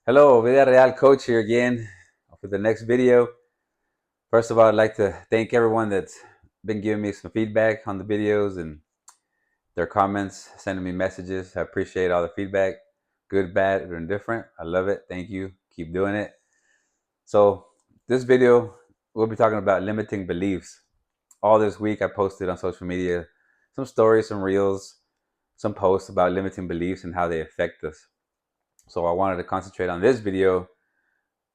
Hello, Vida Real Coach here again for the next video. First of all, I'd like to thank everyone that's been giving me some feedback on the videos and their comments, sending me messages. I appreciate all the feedback, good, bad, or indifferent. I love it. Thank you. Keep doing it. So this video, we'll be talking about limiting beliefs. All this week, I posted on social media some stories, some reels, some posts about limiting beliefs and how they affect us. So I wanted to concentrate on this video,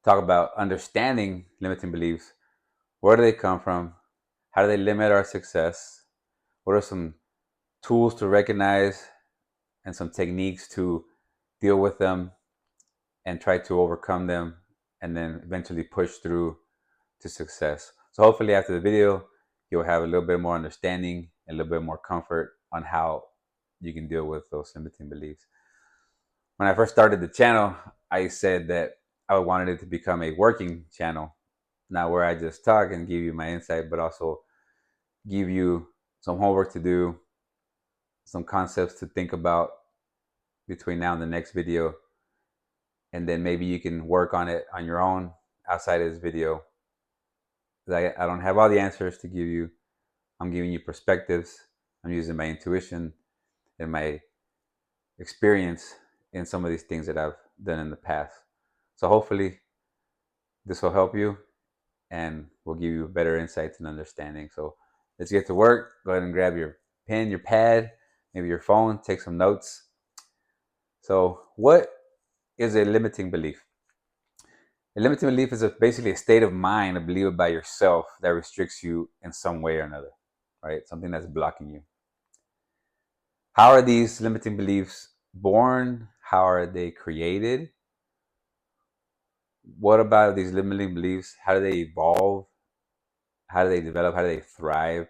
talk about understanding limiting beliefs. Where do they come from? How do they limit our success? What are some tools to recognize and some techniques to deal with them and try to overcome them and then eventually push through to success? So hopefully after the video, you'll have a little bit more understanding and a little bit more comfort on how you can deal with those limiting beliefs. When I first started the channel, I said that I wanted it to become a working channel, not where I just talk and give you my insight, but also give you some homework to do, some concepts to think about between now and the next video. And then maybe you can work on it on your own outside of this video. I don't have all the answers to give you. I'm giving you perspectives. I'm using my intuition and my experience in some of these things that I've done in the past. So hopefully this will help you and will give you better insights and understanding. So let's get to work. Go ahead and grab your pen, your pad, maybe your phone, take some notes. So what is a limiting belief? A limiting belief is basically a state of mind, a belief by yourself that restricts you in some way or another, right? Something that's blocking you. How are these limiting beliefs born? How are they created? What about these limiting beliefs? How do they evolve? How do they develop? How do they thrive?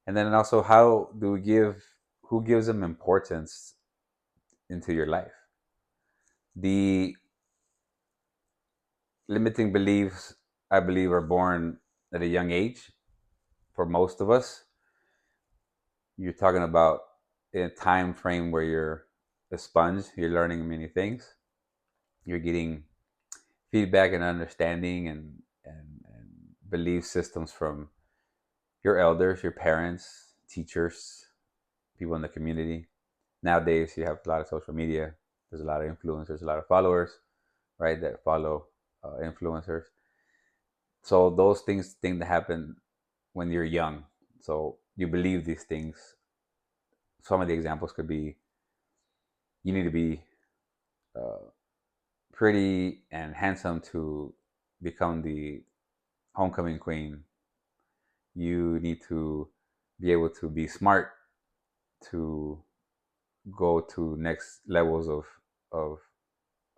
And then also, who gives them importance into your life? The limiting beliefs, I believe, are born at a young age for most of us. You're talking about in a time frame where you're a sponge, you're learning many things, you're getting feedback and understanding and belief systems from your elders, your parents, teachers, people in the community. Nowadays, you have a lot of social media. There's a lot of influencers, a lot of followers, right, that follow influencers. So those things tend to happen when you're young. So you believe these things. Some of the examples could be you need to be uh, pretty and handsome to become the homecoming queen. You need to be able to be smart to go to next levels of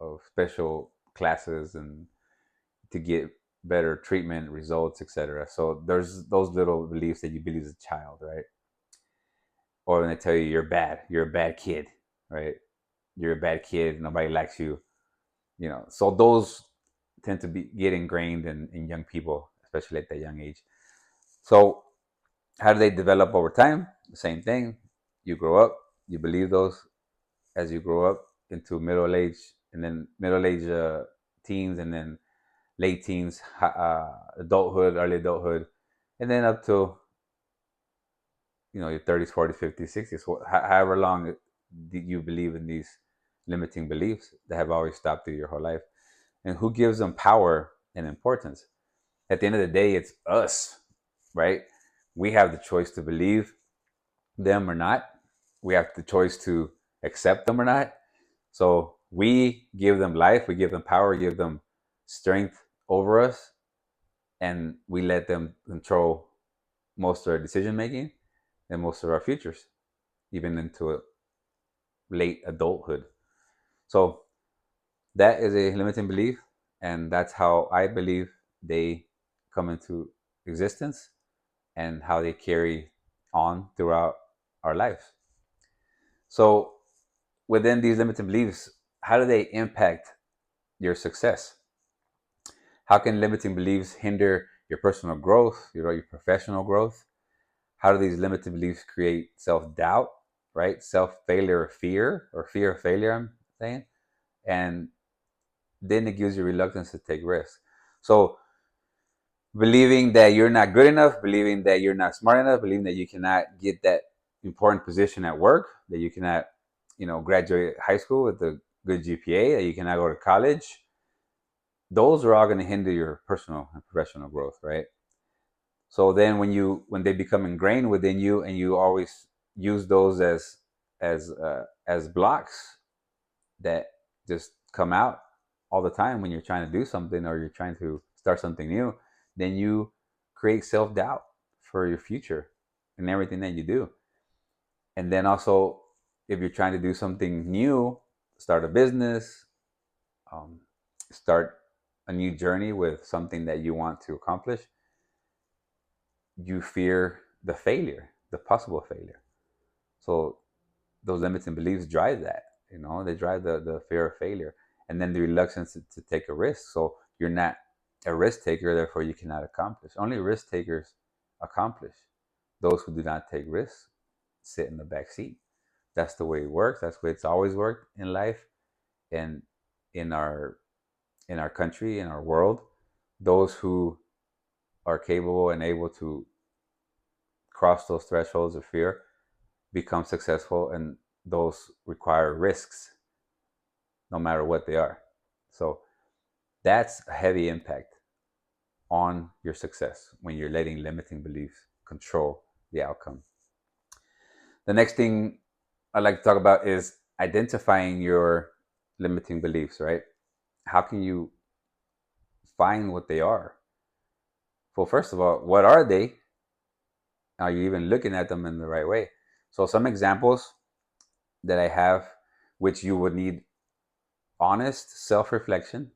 of special classes and to get better treatment results, etc. So there's those little beliefs that you believe as a child, right? Or when they tell you you're a bad kid, right? You're a bad kid, nobody likes you, you know. So those tend to be get ingrained in young people, especially at that young age. So how do they develop over time? The same thing. You grow up, you believe those as you grow up into middle age, and then middle age teens, and then late teens, adulthood, early adulthood, and then up to your 30s, 40s, 50s, 60s, however long you believe in these limiting beliefs that have always stopped you your whole life. And who gives them power and importance? At the end of the day, it's us, right? We have the choice to believe them or not. We have the choice to accept them or not. So we give them life, we give them power, we give them strength over us, and we let them control most of our decision making and most of our futures, even into late adulthood. So that is a limiting belief, and that's how I believe they come into existence and how they carry on throughout our lives. So within these limiting beliefs, how do they impact your success? How can limiting beliefs hinder your personal growth, your professional growth? How do these limiting beliefs create self-doubt, right? Self-failure or fear of failure, I'm saying. And then it gives you reluctance to take risks. So believing that you're not good enough, believing that you're not smart enough, believing that you cannot get that important position at work, that you cannot, graduate high school with a good GPA, that you cannot go to college, those are all going to hinder your personal and professional growth, right? So then when they become ingrained within you and you always use those as blocks that just come out all the time when you're trying to do something or you're trying to start something new, then you create self-doubt for your future and everything that you do. And then also, if you're trying to do something new, start a business, um, start a new journey with something that you want to accomplish, you fear the failure, the possible failure. So those limiting beliefs drive that. They drive the fear of failure, and then the reluctance to take a risk. So you're not a risk taker, therefore you cannot accomplish. Only risk takers accomplish. Those who do not take risks sit in the back seat. That's the way it works. That's the way it's always worked in life, and in our in our country, in our world. Those who are capable and able to cross those thresholds of fear become successful, and those require risks no matter what they are. So that's a heavy impact on your success when you're letting limiting beliefs control the outcome. The next thing I'd like to talk about is identifying your limiting beliefs, right? How can you find what they are? Well, first of all, what are they? Are you even looking at them in the right way? So, some examples that I have, which you would need honest self reflection,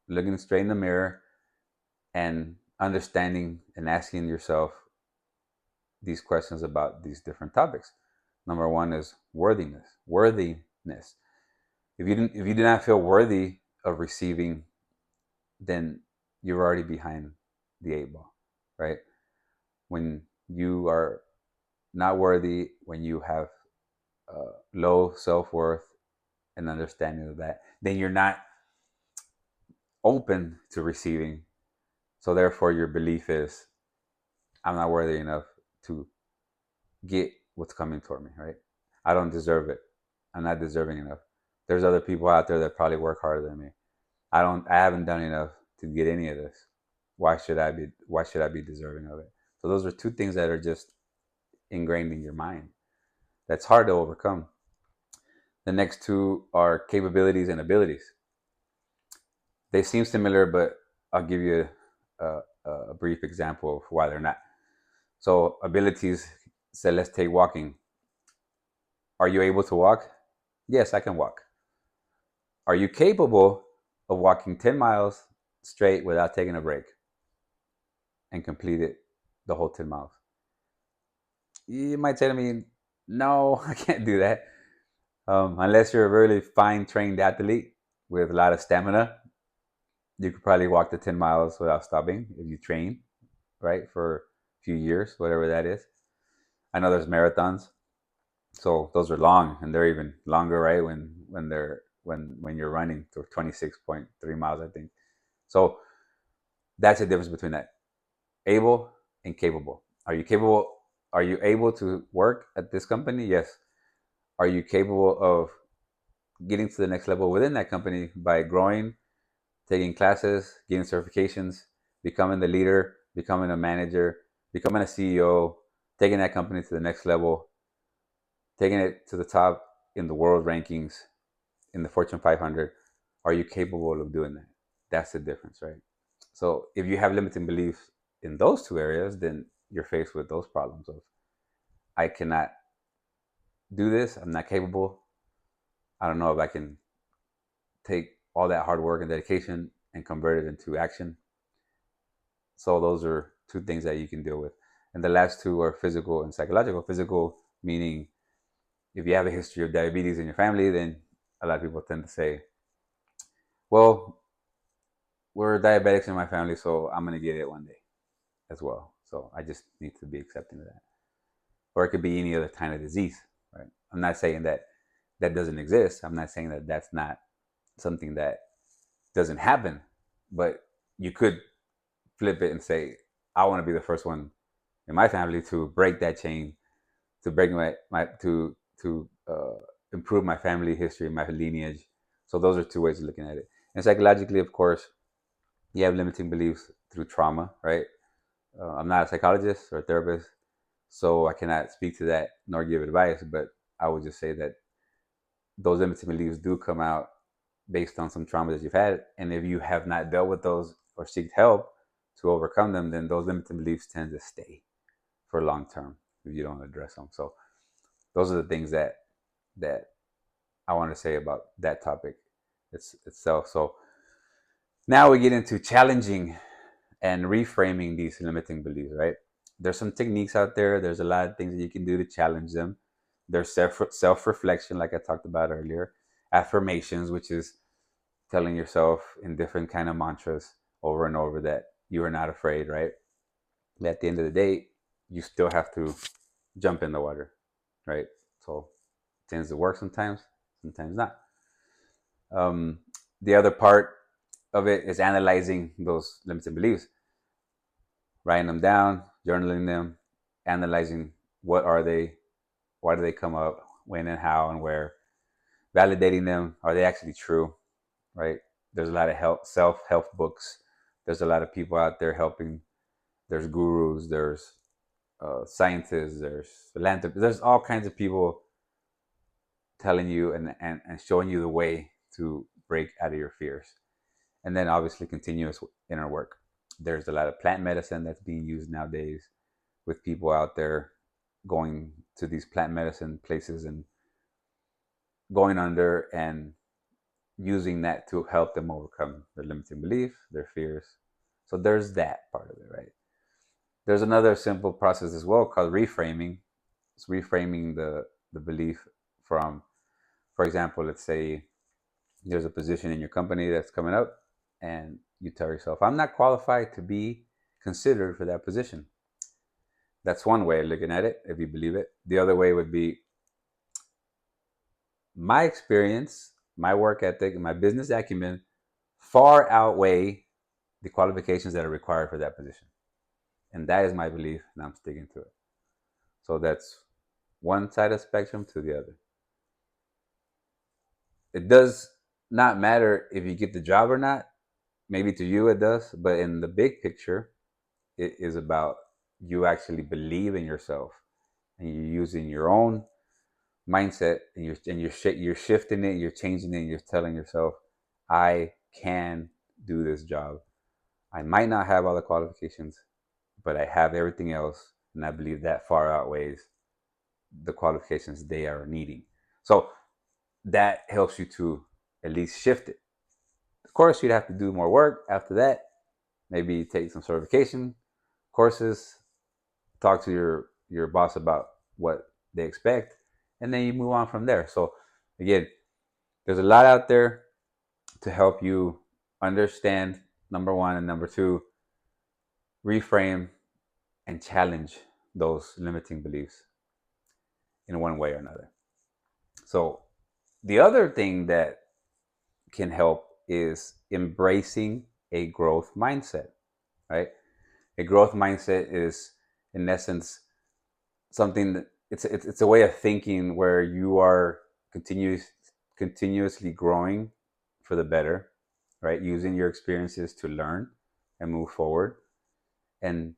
looking straight in the mirror, and understanding and asking yourself these questions about these different topics. Number one is worthiness. Worthiness. If you do not feel worthy of receiving, then you're already behind the eight ball, right? When you are not worthy, when you have low self worth and understanding of that, then you're not open to receiving. So therefore, your belief is, I'm not worthy enough to get what's coming toward me, right? I don't deserve it. I'm not deserving enough. There's other people out there that probably work harder than me. I haven't done enough to get any of this. Why should I be deserving of it? So those are two things that are just ingrained in your mind. That's hard to overcome. The next two are capabilities and abilities. They seem similar, but I'll give you a brief example of why they're not. So abilities, say let's take walking. Are you able to walk? Yes, I can walk. Are you capable of walking 10 miles straight without taking a break and complete it the whole 10 miles? You might say to me, no, I can't do that. Unless you're a really fine trained athlete with a lot of stamina, you could probably walk the 10 miles without stopping if you train, right, for a few years, whatever that is. I know there's marathons, so those are long, and they're even longer, right, when you're running to 26.3 miles, I think. So that's the difference between that. Able and capable. Are you capable? Are you able to work at this company? Yes. Are you capable of getting to the next level within that company by growing, taking classes, getting certifications, becoming the leader, becoming a manager, becoming a CEO, taking that company to the next level, taking it to the top in the world rankings, in the Fortune 500? Are you capable of doing that? That's the difference, right? So if you have limiting beliefs in those two areas, then you're faced with those problems of, I cannot do this, I'm not capable, I don't know if I can take all that hard work and dedication and convert it into action. So those are two things that you can deal with. And the last two are physical and psychological. Physical meaning, if you have a history of diabetes in your family, then a lot of people tend to say, well, we're diabetics in my family, so I'm going to get it one day as well. So I just need to be accepting of that. Or it could be any other kind of disease, right? I'm not saying that that doesn't exist. I'm not saying that that's not something that doesn't happen. But you could flip it and say, I want to be the first one in my family to break that chain, to break my to improve my family history, my lineage. So those are two ways of looking at it. And psychologically, of course, you have limiting beliefs through trauma, right? I'm not a psychologist or a therapist, so I cannot speak to that nor give advice. But I would just say that those limiting beliefs do come out based on some trauma that you've had, and if you have not dealt with those or seek help to overcome them, then those limiting beliefs tend to stay for long term if you don't address them. So those are the things that I want to say about that topic itself. So now we get into challenging and reframing these limiting beliefs, right? There's some techniques out there. There's a lot of things that you can do to challenge them. There's self reflection, like I talked about earlier. Affirmations, which is telling yourself in different kind of mantras over and over that you are not afraid, right? But at the end of the day, you still have to jump in the water, right? So it tends to work sometimes, sometimes not. Um, the other part of it is analyzing those limiting beliefs, writing them down, journaling them, analyzing what are they, why do they come up, when and how and where, validating them, are they actually true, right? There's a lot of self-help books. There's a lot of people out there helping. There's gurus, there's scientists, there's philanthropists, there's all kinds of people telling you and showing you the way to break out of your fears. And then obviously continuous inner work. There's a lot of plant medicine that's being used nowadays with people out there going to these plant medicine places and going under and using that to help them overcome their limiting belief, their fears. So there's that part of it, right? There's another simple process as well called reframing. It's reframing the belief from, for example, let's say there's a position in your company that's coming up and you tell yourself, I'm not qualified to be considered for that position. That's one way of looking at it, if you believe it. The other way would be my experience, my work ethic, and my business acumen far outweigh the qualifications that are required for that position. And that is my belief, and I'm sticking to it. So that's one side of the spectrum to the other. It does not matter if you get the job or not. Maybe to you it does, but in the big picture, it is about you actually believe in yourself and you're using your own mindset and you're shifting it, you're changing it, you're telling yourself, I can do this job. I might not have all the qualifications, but I have everything else, and I believe that far outweighs the qualifications they are needing. So that helps you to at least shift it. Of course, you'd have to do more work after that. Maybe take some certification courses, talk to your boss about what they expect, and then you move on from there. So again, there's a lot out there to help you understand, number one, and number two, reframe and challenge those limiting beliefs in one way or another. So the other thing that can help is embracing a growth mindset, right? A growth mindset is, in essence, something that it's a way of thinking where you are continuously growing for the better, right? Using your experiences to learn and move forward, and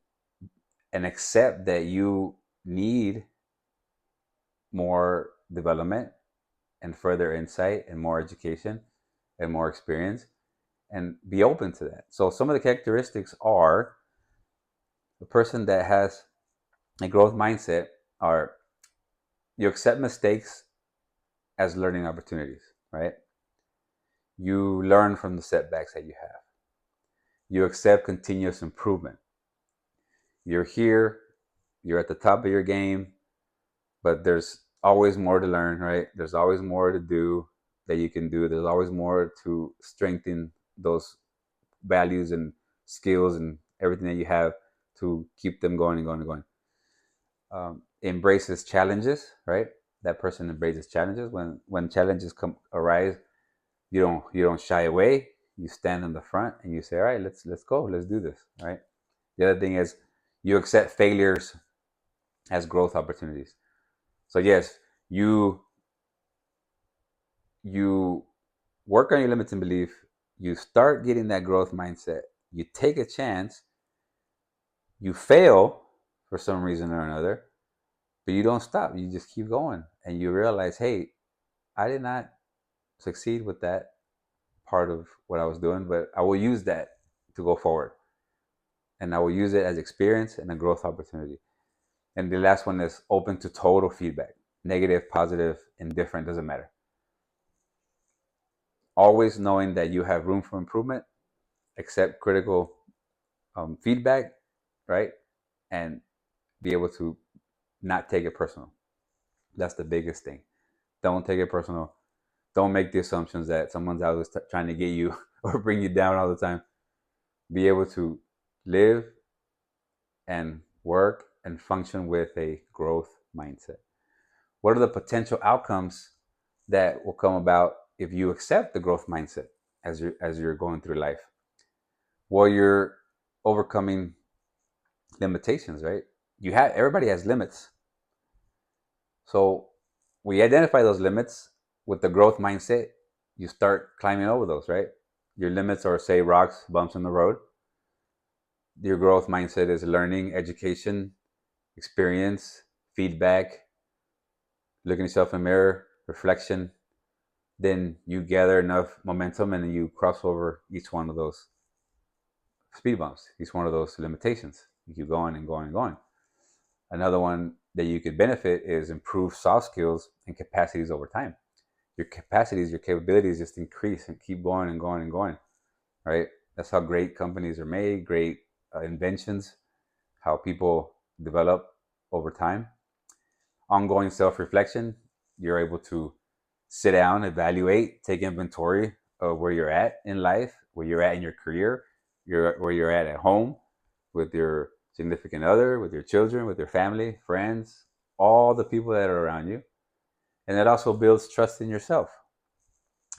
accept that you need more development and further insight and more education and more experience, and be open to that. So some of the characteristics are a person that has a growth mindset are you accept mistakes as learning opportunities, right? You learn from the setbacks that you have. You accept continuous improvement. You're here, you're at the top of your game, but there's always more to learn, right? There's always more to do that you can do. There's always more to strengthen those values and skills and everything that you have to keep them going and going and going. Embraces challenges, right? That person embraces challenges. When challenges arise, you don't shy away. you stand in the front and you say, all right, let's go, let's do this. All right. The other thing is you accept failures as growth opportunities. So yes, you work on your limiting belief, you start getting that growth mindset, you take a chance, you fail for some reason or another, but you don't stop. You just keep going and you realize, hey, I did not succeed with that part of what I was doing, but I will use that to go forward. And I will use it as experience and a growth opportunity. And the last one is open to total feedback. Negative, positive, indifferent, doesn't matter. Always knowing that you have room for improvement, accept critical feedback, right? And be able to not take it personal. That's the biggest thing. Don't take it personal. Don't make the assumptions that someone's always trying to get you or bring you down all the time. Be able to live and work and function with a growth mindset. What are the potential outcomes that will come about if you accept the growth mindset as you're going through life? Well, you're overcoming limitations, right? Everybody has limits. So we identify those limits with the growth mindset. You start climbing over those, right? Your limits are, say, rocks, bumps in the road. Your growth mindset is learning, education, experience, feedback, looking yourself in the mirror, reflection. Then you gather enough momentum and you cross over each one of those speed bumps, each one of those limitations. You keep going and going and going. Another one that you could benefit is improve soft skills and capacities over time. Your capacities, your capabilities just increase and keep going and going and going, right? That's how great companies are made, great inventions, how people develop over time. Ongoing self-reflection, you're able to sit down, evaluate, take inventory of where you're at in life, where you're at in your career, where you're at home, with your significant other, with your children, with your family, friends, all the people that are around you. And that also builds trust in yourself.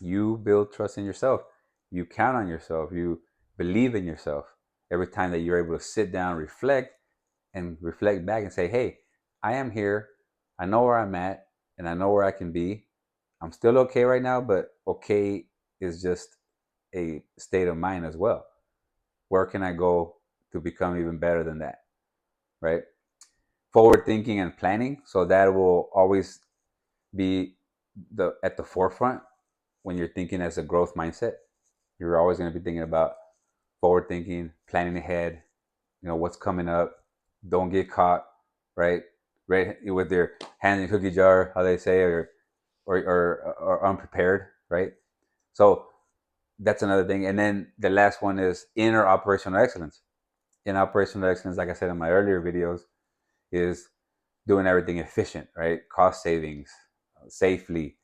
You build trust in yourself. You count on yourself. You believe in yourself. Every time that you're able to sit down, reflect back and say, hey, I am here. I know where I'm at and I know where I can be. I'm still okay right now, but okay is just a state of mind as well. Where can I go to become even better than that? Right? Forward thinking and planning. So that will always be at the forefront when you're thinking as a growth mindset. You're always going to be thinking about forward thinking, planning ahead, what's coming up. Don't get caught, right? Right with your hand in the cookie jar, how they say, or unprepared, right? So that's another thing. And then the last one is inner operational excellence. In operational excellence, like I said in my earlier videos, is doing everything efficient, right? Cost savings, safely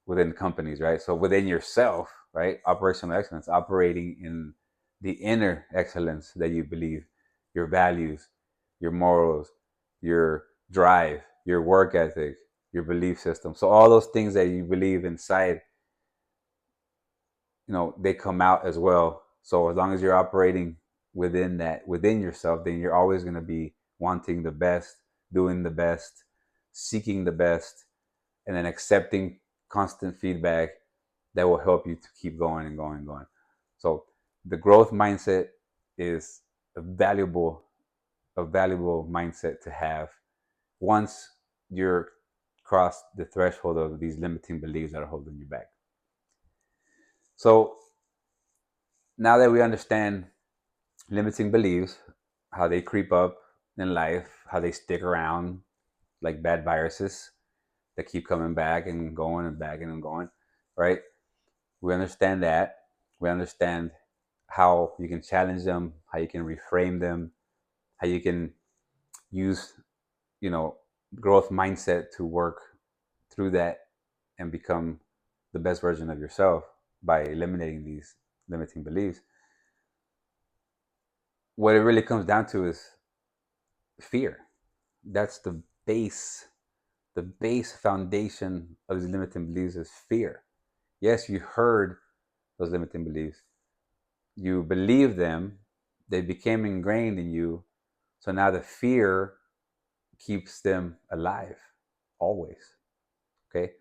within companies, right? So within yourself, right? Operational excellence, operating in the inner excellence that you believe, your values, your morals, your drive, your work ethic, your belief system. So all those things that you believe inside, they come out as well. So as long as you're operating within that, within yourself, then you're always going to be wanting the best, doing the best, seeking the best, and then accepting constant feedback that will help you to keep going and going and going. So the growth mindset is a valuable mindset to have once you're crossed the threshold of these limiting beliefs that are holding you back. So now that we understand limiting beliefs, how they creep up in life, how they stick around like bad viruses that keep coming back and going and back and going, right? We understand that. We understand how you can challenge them, how you can reframe them, how you can use, growth mindset to work through that and become the best version of yourself by eliminating these limiting beliefs. What it really comes down to is fear. That's the base foundation of these limiting beliefs is fear. Yes, you heard those limiting beliefs. you believe them, they became ingrained in you. So now the fear keeps them alive always. Okay.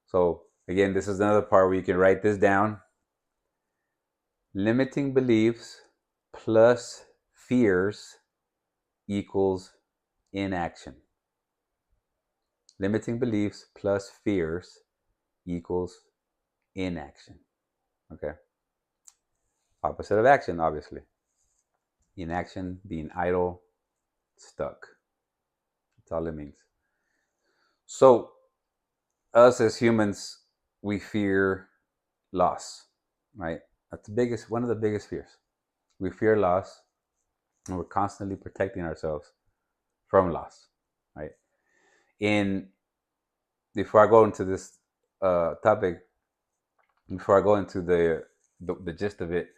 So again, this is another part where you can write this down. Limiting beliefs plus fears equals inaction. Limiting beliefs plus fears equals inaction. Okay. Opposite of action, obviously. Inaction being idle, stuck. That's all it means. So, us as humans, we fear loss, right? That's the biggest, one of the biggest fears. We fear loss, and we're constantly protecting ourselves from loss, right? In Before I go into this topic, before I go into the gist of it,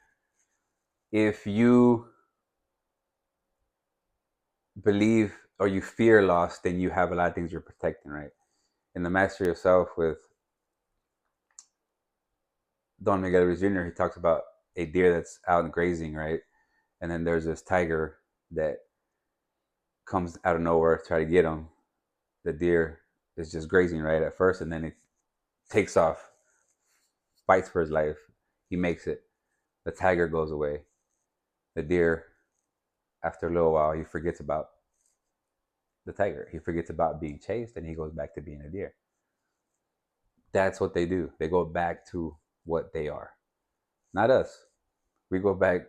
if you believe or you fear loss, then you have a lot of things you're protecting, right? In the Mastery of Self with Don Miguel Ruiz Jr., he talks about a deer that's out and grazing, right? And then there's this tiger that comes out of nowhere to try to get him. The deer is just grazing right at first, and then it takes off, fights for his life. He makes it. The tiger goes away. The deer, after a little while, he forgets about the tiger. He forgets about being chased, and he goes back to being a deer. That's what they do. They go back to what they are. Not us. We go back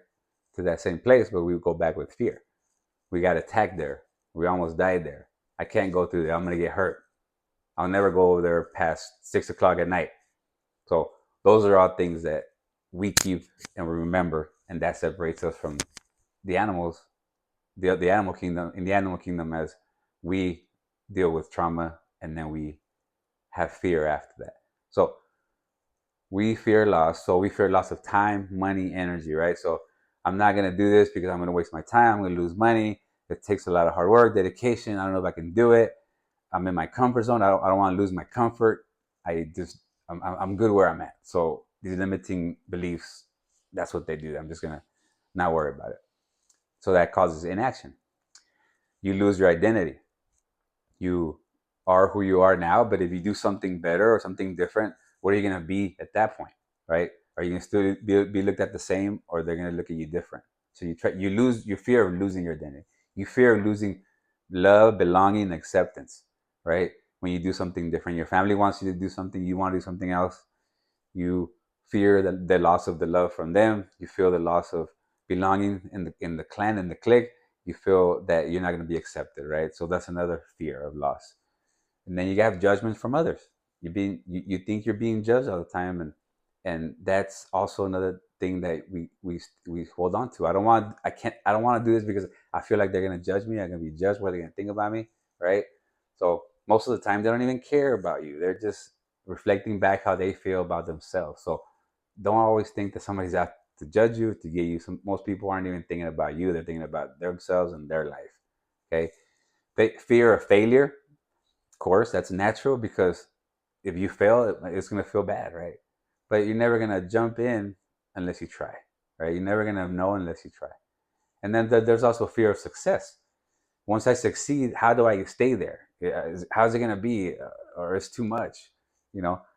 to that same place, but we go back with fear. We got attacked there. We almost died there. I can't go through there. I'm going to get hurt. I'll never go over there past 6 o'clock at night. So those are all things that we keep and we remember, and that separates us from the animals, the animal kingdom. In the animal kingdom, as we deal with trauma, and then we have fear after that. So we fear loss. So we fear loss of time, money, energy, right? So I'm not going to do this because I'm going to waste my time. I'm going to lose money. It takes a lot of hard work, dedication. I don't know if I can do it. I'm in my comfort zone. I don't want to lose my comfort. I'm good where I'm at. So these limiting beliefs, that's what they do. I'm just going to not worry about it. So that causes inaction. You lose your identity. You are who you are now, but if you do something better or something different, what are you going to be at that point, right? Are you going to still be looked at the same, or they're going to look at you different? So you lose your fear of losing your identity. You fear of losing love, belonging, acceptance, right? When you do something different, your family wants you to do something, you want to do something else. You fear the loss of the love from them. You feel the loss of belonging in the clan, in the clique. You feel that you're not going to be accepted, right? So that's another fear of loss. And then you have judgments from others. You think you're being judged all the time, and that's also another thing that we hold on to. I don't want to do this because I feel like they're gonna judge me. I'm gonna be judged. What they're gonna think about me, right? So most of the time they don't even care about you. They're just reflecting back how they feel about themselves. So don't always think that somebody's out to judge you, to get you. Most people aren't even thinking about you. They're thinking about themselves and their life. Okay, fear of failure, of course, that's natural because if you fail, it's going to feel bad, right? But you're never going to jump in unless you try, right? You're never going to know unless you try. And then there's also fear of success. Once I succeed, how do I stay there? How's it going to be? Or it's too much?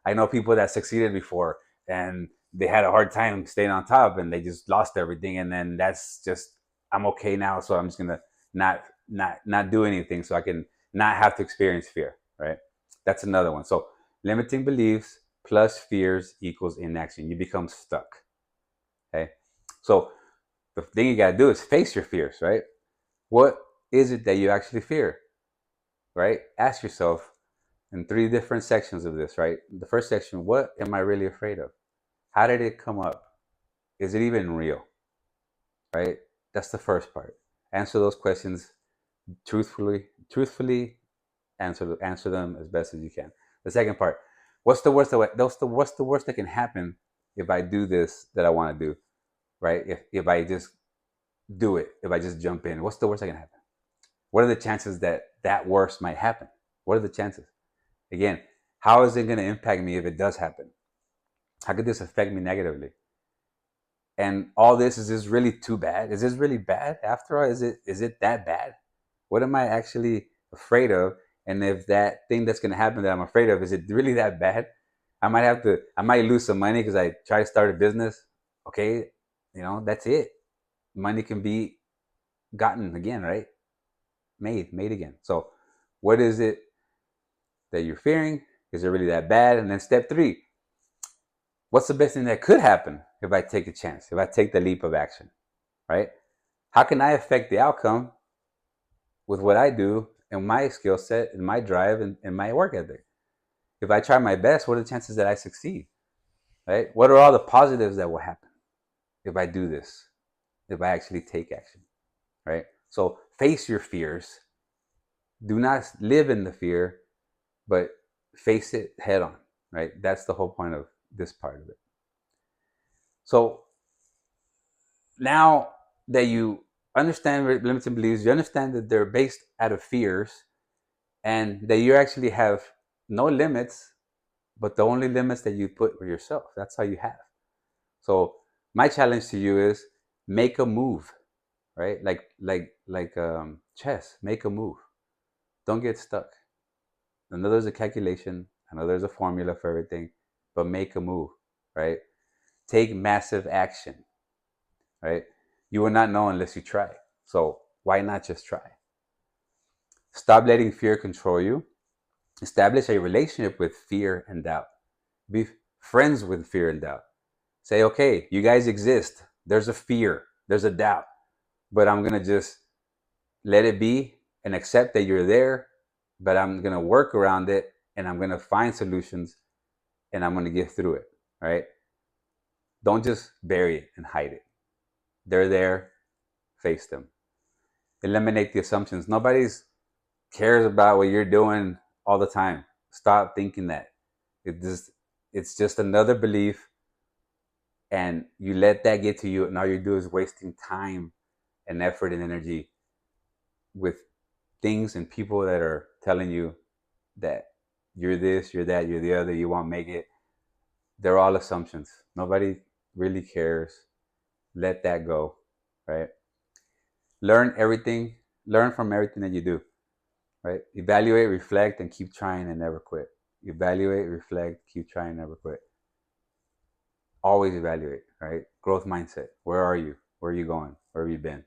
I know people that succeeded before and they had a hard time staying on top and they just lost everything. And then that's just, I'm okay now. So I'm just going to not do anything so I can not have to experience fear, right? That's another one. So limiting beliefs plus fears equals inaction. You become stuck. Okay. So the thing you got to do is face your fears, right? What is it that you actually fear, right? Ask yourself in three different sections of this, right? The first section, what am I really afraid of? How did it come up? Is it even real, right? That's the first part. Answer those questions truthfully answer them as best as you can. The second part, what's the worst that can happen if I do this that I want to do, right? If I just do it, if I just jump in, what's the worst that can happen? What are the chances that worst might happen? What are the chances? Again, how is it going to impact me if it does happen? How could this affect me negatively? And all this, is this really too bad? Is this really bad after all? Is it that bad? What am I actually afraid of? And if that thing that's going to happen that I'm afraid of, is it really that bad? I might lose some money because I try to start a business. Okay, that's it. Money can be gotten again, right? Made again. So what is it that you're fearing? Is it really that bad? And then step three, what's the best thing that could happen if I take a chance, if I take the leap of action, right? How can I affect the outcome with what I do and my skill set and my drive and my work ethic? If I try my best, what are the chances that I succeed, right? What are all the positives that will happen if I do this, if I actually take action, right? So face your fears. Do not live in the fear, but face it head on, right? That's the whole point of this part of it. So now that you understand limiting beliefs, you understand that they're based out of fears and that you actually have no limits, but the only limits that you put for yourself. That's all you have. So my challenge to you is make a move, right? Like chess, make a move. Don't get stuck. I know there's a calculation. I know there's a formula for everything, but make a move, right? Take massive action, right? You will not know unless you try. So why not just try? Stop letting fear control you. Establish a relationship with fear and doubt. Be friends with fear and doubt. Say, okay, you guys exist. There's a fear, there's a doubt, but I'm going to just let it be and accept that you're there, but I'm going to work around it and I'm going to find solutions and I'm going to get through it, right? Don't just bury it and hide it. They're there, face them. Eliminate the assumptions. Nobody's cares about what you're doing all the time. Stop thinking that. It's just another belief, and you let that get to you, and all you do is wasting time and effort and energy with things and people that are telling you that you're this, you're that, you're the other, you won't make it. They're all assumptions. Nobody really cares. Let that go, right? Learn everything, learn from everything that you do, right? Evaluate, reflect, and keep trying and never quit. Evaluate, reflect, keep trying, never quit. Always evaluate, right? Growth mindset. Where are you? Where are you going? Where have you been?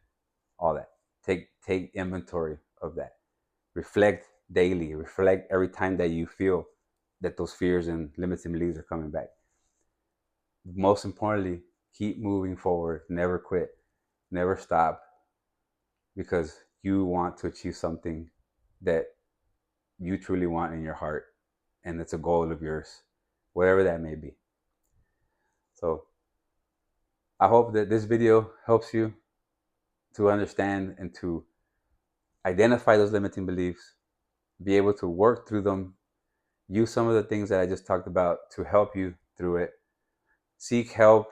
All that. Take inventory of that. Reflect daily. Reflect every time that you feel that those fears and limiting beliefs are coming back. Most importantly, keep moving forward. Never quit. Never stop, because you want to achieve something that you truly want in your heart, and it's a goal of yours, whatever that may be. So I hope that this video helps you to understand and to identify those limiting beliefs, be able to work through them, use some of the things that I just talked about to help you through it. Seek help,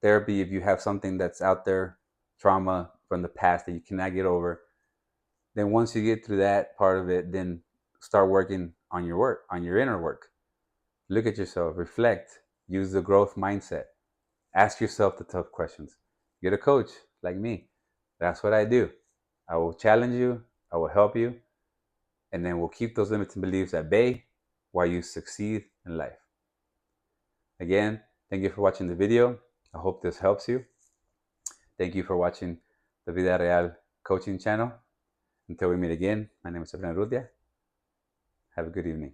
therapy if you have something that's out there, trauma from the past that you cannot get over. Then once you get through that part of it, then start working on your work, on your inner work. Look at yourself, reflect, use the growth mindset. Ask yourself the tough questions. Get a coach like me. That's what I do. I will challenge you, I will help you, and then we'll keep those limiting beliefs at bay while you succeed in life. Again, thank you for watching the video. I hope this helps you. Thank you for watching the Vida Real coaching channel. Until we meet again, my name is Efrain Rutia. Have a good evening.